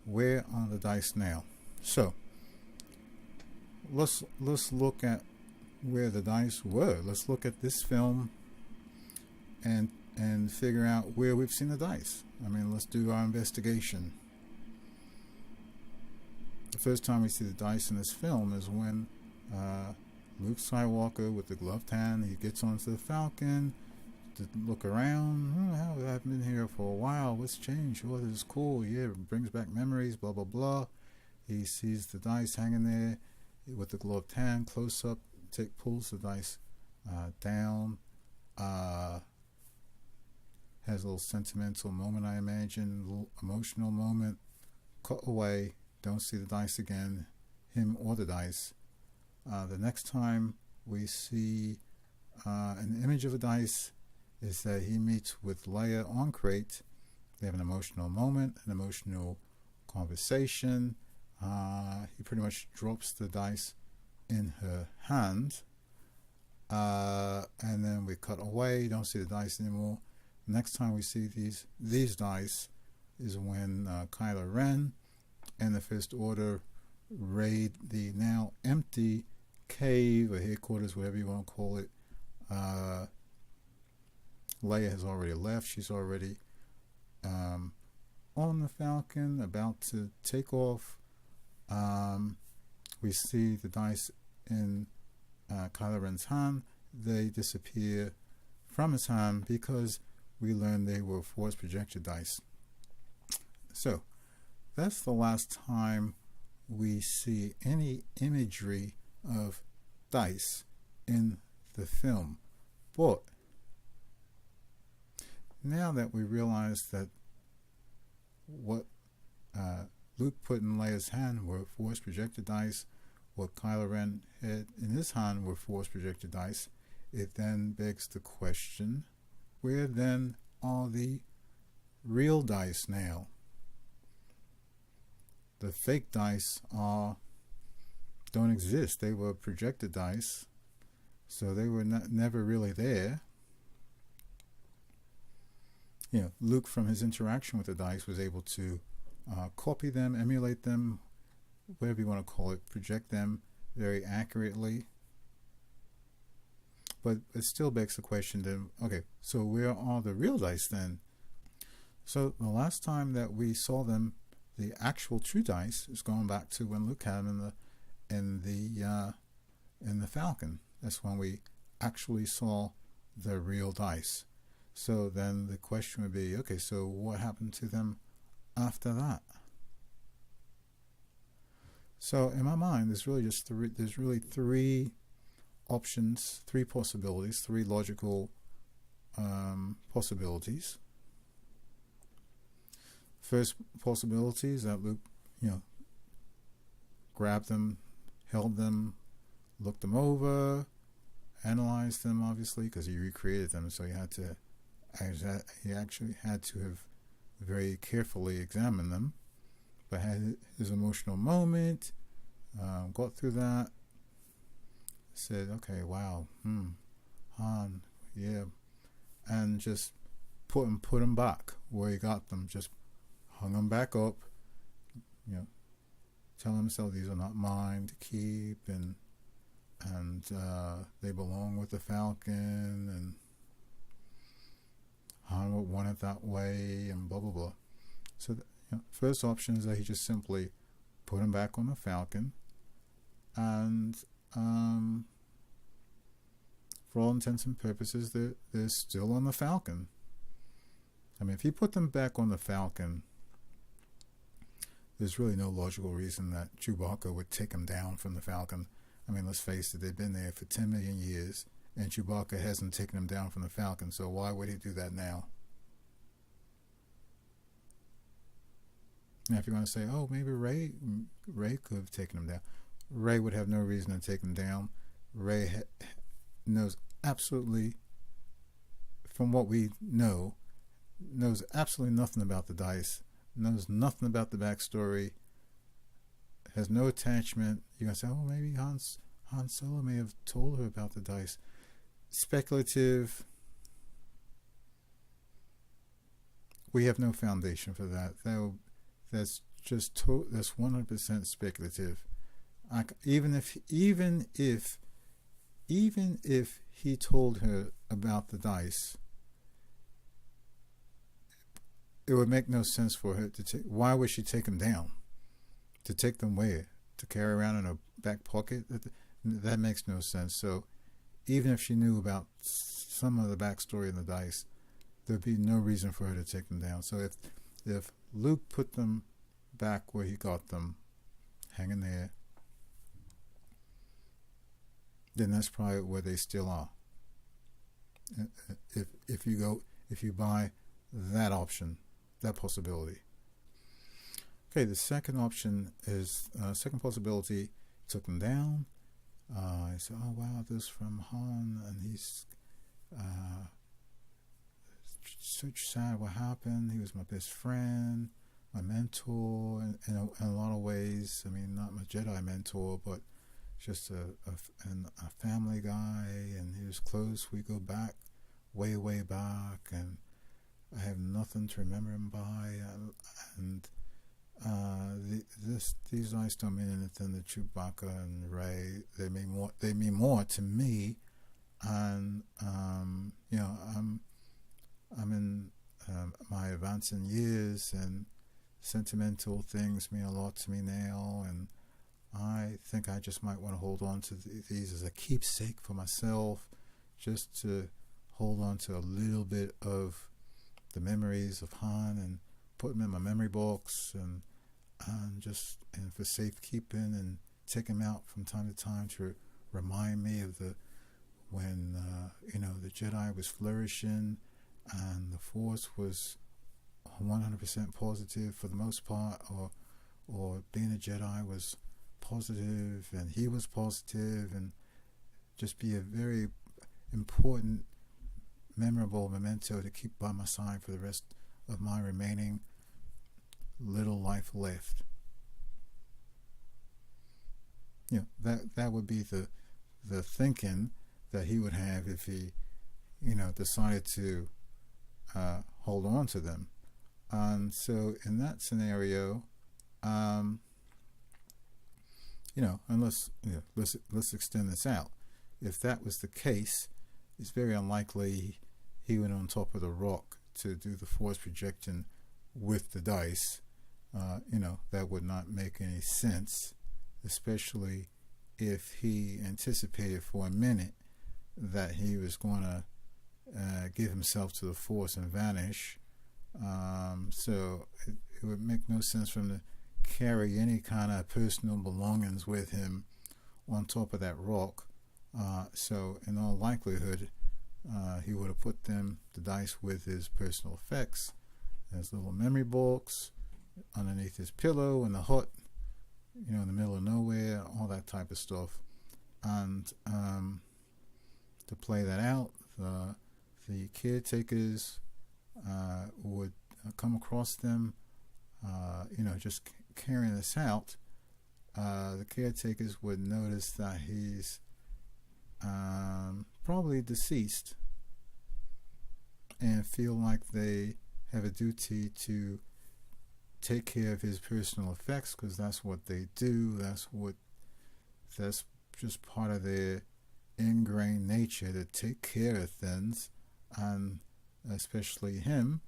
where are the dice now? So let's look at where the dice were. Let's look at this film and figure out where we've seen the dice. I mean, let's do our investigation. The first time we see the dice in this film is when Luke Skywalker, with the gloved hand, he gets onto the Falcon to look around. Oh, I've been here for a while. What's changed? Oh, this is cool. Yeah, it brings back memories, blah, blah, blah. He sees the dice hanging there with the gloved hand, close up, pulls the dice down. Has a little sentimental moment, I imagine, a little emotional moment. Cut away, don't see the dice again, him or the dice. The next time we see an image of a dice is that he meets with Leia on Crate. They have an emotional moment, an emotional conversation. He pretty much drops the dice in her hand. And then we cut away, don't see the dice anymore. Next time we see these dice is when Kylo Ren and the First Order raid the now empty cave or headquarters, whatever you want to call it. Leia has already left. She's already on the Falcon, about to take off. We see the dice in Kylo Ren's hand. They disappear from his hand because we learned they were force projected dice. So that's the last time we see any imagery of dice in the film. But now that we realize that what Luke put in Leia's hand were force projected dice, what Kylo Ren had in his hand were force projected dice, it then begs the question, where then are the real dice now? The fake dice don't exist. They were projected dice, so they were never really there. Luke, from his interaction with the dice, was able to copy them, emulate them, whatever you want to call it, project them very accurately. But it still begs the question then, okay, so where are the real dice then? So the last time that we saw them, the actual true dice, is going back to when Luke had them in the Falcon. That's when we actually saw the real dice. So then the question would be, okay, so what happened to them after that? So in my mind, there's really three options, three possibilities, three logical possibilities. First possibility is that Luke, grabbed them, held them, looked them over, analyzed them, obviously, because he recreated them, so he actually had to have very carefully examined them, but had his emotional moment, got through that, said, okay, wow, Han, yeah, and just put them back where he got them, just hung them back up, telling himself these are not mine to keep, and they belong with the Falcon, and Han would want it that way, and blah blah blah. So first option is that he just simply put them back on the Falcon, and for all intents and purposes, they're still on the Falcon. I mean, if he put them back on the Falcon, there's really no logical reason that Chewbacca would take them down from the Falcon. I mean, let's face it, they've been there for 10 million years, and Chewbacca hasn't taken them down from the Falcon, so why would he do that now? Now, if you're going to say, oh, maybe Rey could have taken them down, Rey would have no reason to take them down. Rey knows absolutely, from what we know, knows absolutely nothing about the dice, knows nothing about the backstory, has no attachment. You're going to say, oh, maybe Han Solo may have told her about the dice. Speculative. We have no foundation for that. That's that's 100% speculative. Even if he told her about the dice, it would make no sense for her to take. Why would she take them down? To take them where? To carry around in her back pocket? That makes no sense. So even if she knew about some of the backstory in the dice, there'd be no reason for her to take them down. So if Luke put them back where he got them, hanging there, then that's probably where they still are. If you buy that option, that possibility. Okay, the second option is second possibility. Took them down. I said, "Oh wow, this is from Han, and he's such sad. What happened? He was my best friend, my mentor, in a lot of ways. I mean, not my Jedi mentor, but just a family guy, and he was close. We go back, way back, and I have nothing to remember him by, and these dice don't mean anything to Chewbacca and Rey. They mean more to me, and I'm in my advancing years, and sentimental things mean a lot to me now, and I think I just might want to hold on to these as a keepsake for myself, just to hold on to a little bit of the memories of Han and put them in my memory box and for safekeeping, and take them out from time to time to remind me of when the Jedi was flourishing and the Force was 100% positive for the most part, or being a Jedi was positive and he was positive, and just be a very important, memorable memento to keep by my side for the rest of my remaining little life left. That would be the thinking that he would have if he decided to hold on to them. And so in that scenario, let's extend this out. If that was the case, it's very unlikely he went on top of the rock to do the force projection with the dice. That would not make any sense, especially if he anticipated for a minute that he was going to give himself to the force and vanish. So it would make no sense for him to carry any kind of personal belongings with him on top of that rock. So in all likelihood, he would have put the dice with his personal effects, his little memory box, underneath his pillow in the hut, in the middle of nowhere, all that type of stuff. And to play that out, the caretakers would come across them, just carrying this out. The caretakers would notice that he's probably deceased, and feel like they have a duty to take care of his personal effects, because that's what they do. That's just part of their ingrained nature, to take care of things, and especially him,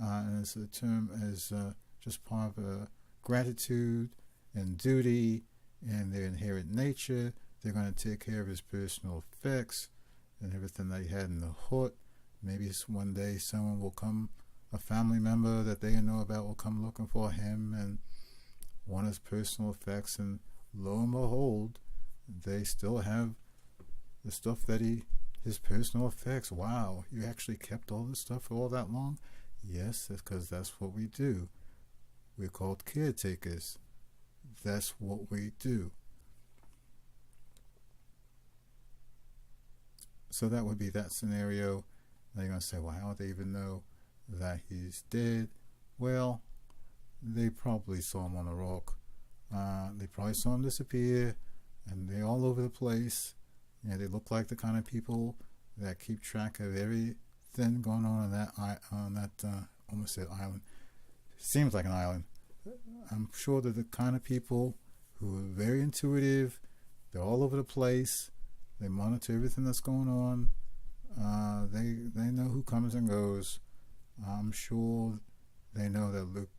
as a term, as just part of gratitude and duty and their inherent nature. They're going to take care of his personal effects and everything that he had in the hut. Maybe one day someone will come, a family member that they know about will come looking for him and want his personal effects, and lo and behold, they still have the stuff that his personal effects. Wow, you actually kept all this stuff for all that long? Yes, that's because that's what we do. We're called caretakers. That's what we do. So that would be that scenario. Now you're going to say, well, how would they even know that he's dead? Well, they probably saw him on a rock. They probably saw him disappear, and they're all over the place. They look like the kind of people that keep track of everything going on that almost said island. Seems like an island. I'm sure they're the kind of people who are very intuitive. They're all over the place. They monitor everything that's going on. They know who comes and goes. I'm sure they know that Luke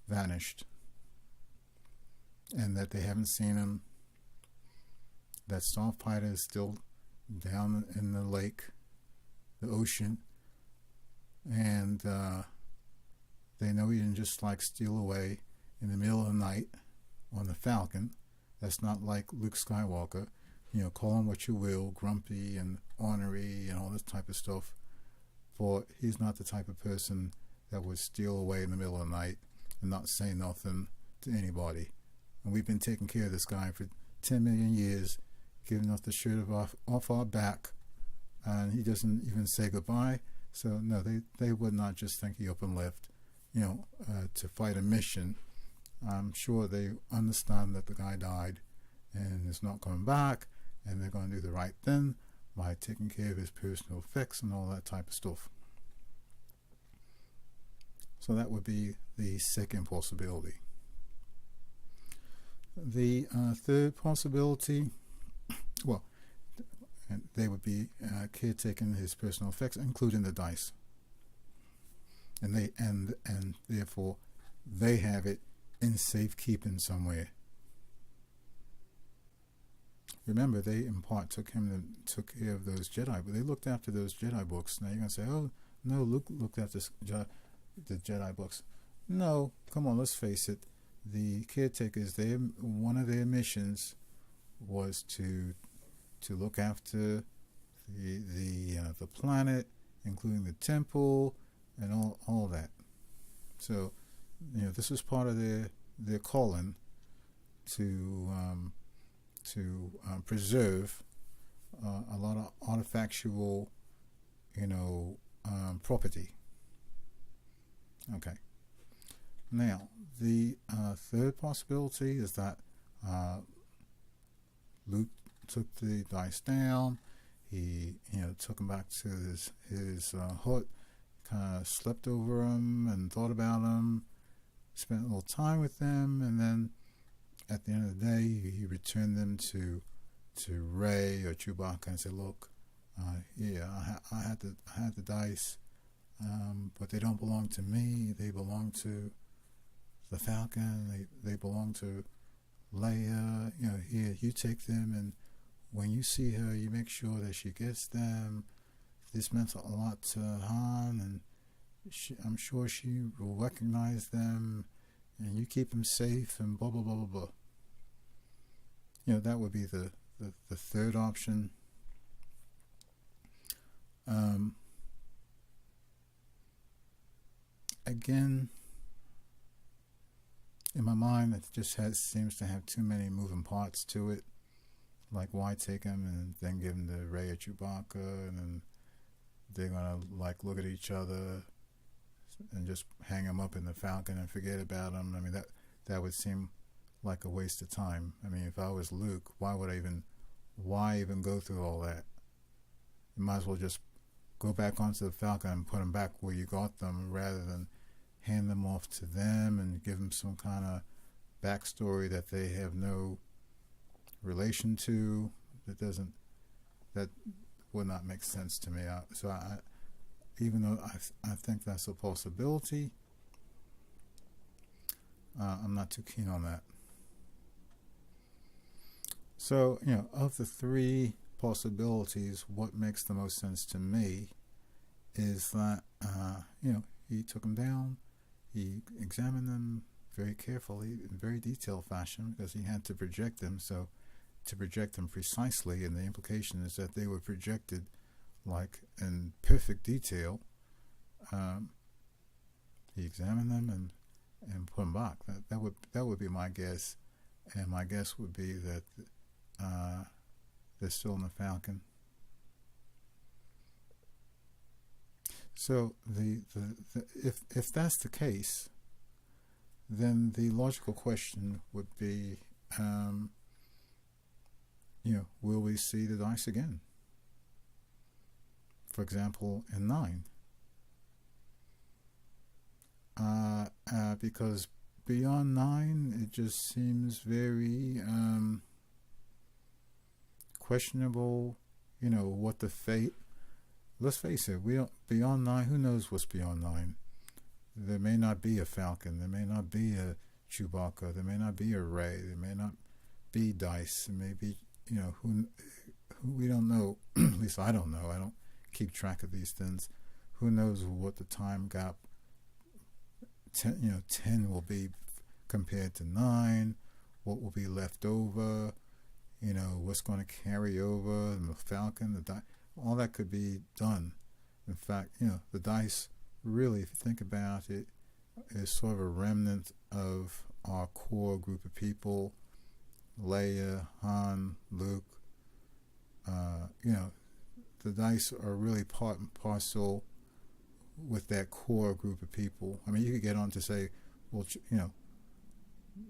vanished and that they haven't seen him. That Starfighter is still down in the lake, the ocean, and they know he didn't just like steal away in the middle of the night on the Falcon. That's not like Luke Skywalker. You know, call him what you will, grumpy and ornery and all this type of stuff. For he's not the type of person that would steal away in the middle of the night and not say nothing to anybody. And we've been taking care of this guy for 10 million years, giving us the shirt off our back, and he doesn't even say goodbye. So no, they would not just think he up and left, to fight a mission. I'm sure they understand that the guy died and is not coming back, and they're going to do the right thing by taking care of his personal effects and all that type of stuff. So that would be the second possibility. The third possibility, well, they would be caretaking his personal effects, including the dice, and therefore they have it in safekeeping somewhere. Remember, they in part took care of those Jedi, but they looked after those Jedi books. Now you're going to say, oh, no, Luke looked after the Jedi books. No, come on, let's face it. The caretakers, one of their missions was to look after the planet, including the temple and all that. So, this was part of their calling to preserve a lot of artifactual, property. Okay. Now, the third possibility is that Luke took the dice down. He, took him back to his hut, kind of slept over him and thought about him, spent a little time with them, and then at the end of the day, he returned them to Rey or Chewbacca and said, "Look, I had the dice, but they don't belong to me. They belong to the Falcon. They belong to Leia. Here, you take them, and when you see her, you make sure that she gets them. This meant a lot to Han, and I'm sure she will recognize them, and you keep them safe, and blah, blah, blah, blah, blah." That would be the third option. Again, in my mind, it just seems to have too many moving parts to it. Like, why take him and then give him to Rey or Chewbacca, and then they're gonna look at each other and just hang him up in the Falcon and forget about him. I mean, that would seem like a waste of time. I mean, if I was Luke, why even go through all that? You might as well just go back onto the Falcon and put them back where you got them, rather than hand them off to them and give them some kind of backstory that they have no relation to. That would not make sense to me. So even though I think that's a possibility, I'm not too keen on that. So, of the three possibilities, what makes the most sense to me is that, he took them down, he examined them very carefully, in very detailed fashion, because he had to project them. So, to project them precisely, and the implication is that they were projected in perfect detail. He examined them and put them back. That would be my guess, and my guess would be that they're still in the Falcon. So if that's the case, then the logical question would be, will we see the dice again? For example, in 9. because beyond 9, it just seems very questionable. You know, what the fate. Let's face it, we don't, beyond 9, who knows what's beyond 9? There may not be a Falcon, there may not be a Chewbacca, there may not be a Rey, there may not be dice, there may be, you know, who we don't know. At least I don't know. I don't keep track of these things. Who knows what the time gap 10 will be compared to 9, what will be left over, you know, what's going to carry over, and the Falcon, the dice, all that could be done. In fact, you know, the dice, really, if you think about it, is sort of a remnant of our core group of people: Leia, Han, Luke. You know, the dice are really part and parcel with that core group of people. I mean, you could get on to say, well, you know,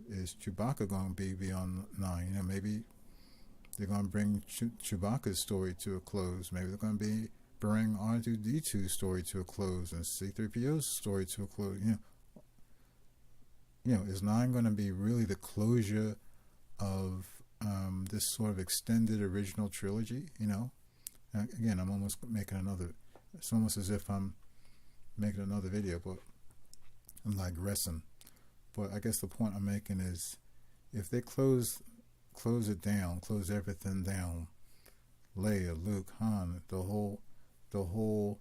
is Chewbacca going to be beyond 9? You know, maybe they're going to bring Chewbacca's story to a close. Maybe they're going to bring R2-D2's story to a close and C-3PO's story to a close. You know, is 9 going to be really the closure of this sort of extended original trilogy? You know, again, I'm almost making another. It's almost as if I'm making another video, but I'm digressing. But I guess the point I'm making is, if they close it down, close everything down, Leia, Luke, Han, the whole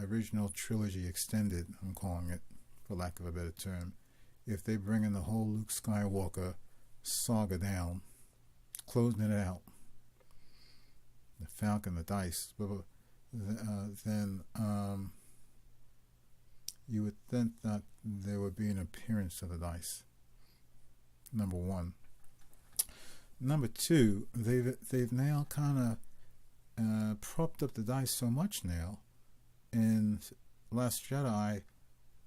original trilogy extended, I'm calling it, for lack of a better term, if they bring in the whole Luke Skywalker saga down, closing it out, the Falcon, the dice, then you would think that there would be an appearance of the dice. Number one. Number two, they've now kind of propped up the dice so much now in Last Jedi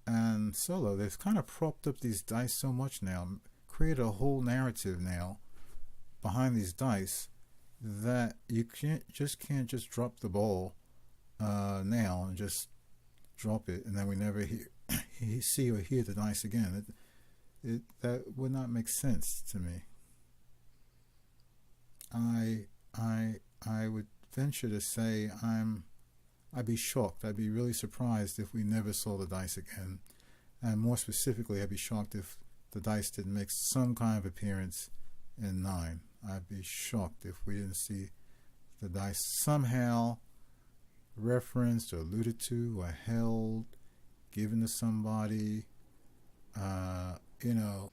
and Solo. They've kind of propped up these dice so much now, created a whole narrative now behind these dice, that you can't just drop the ball now and just drop it, and then we never see or hear the dice again. That would not make sense to me. I would venture to say I'd be shocked. I'd be really surprised if we never saw the dice again. And more specifically, I'd be shocked if the dice didn't make some kind of appearance in 9. I'd be shocked if we didn't see the dice somehow referenced or alluded to or held, given to somebody, you know,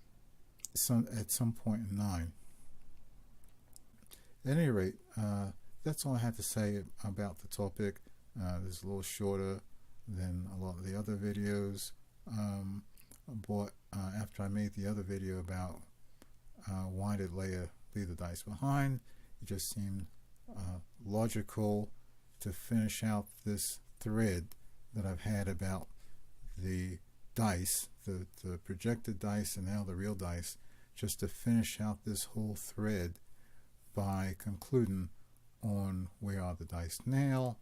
at some point in 9. At any rate, that's all I had to say about the topic. This is a little shorter than a lot of the other videos. But after I made the other video about why did Leia leave the dice behind, it just seemed logical to finish out this thread that I've had about the dice, the projected dice and now the real dice, just to finish out this whole thread by concluding on where are the dice now,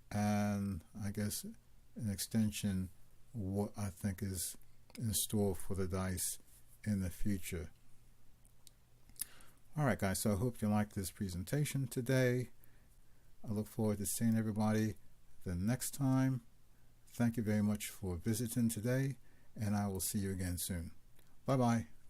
and I guess an extension what I think is in store for the dice in the future. Alright guys, so I hope you liked this presentation today. I look forward to seeing everybody the next time. Thank you very much for visiting today, and I will see you again soon. Bye bye.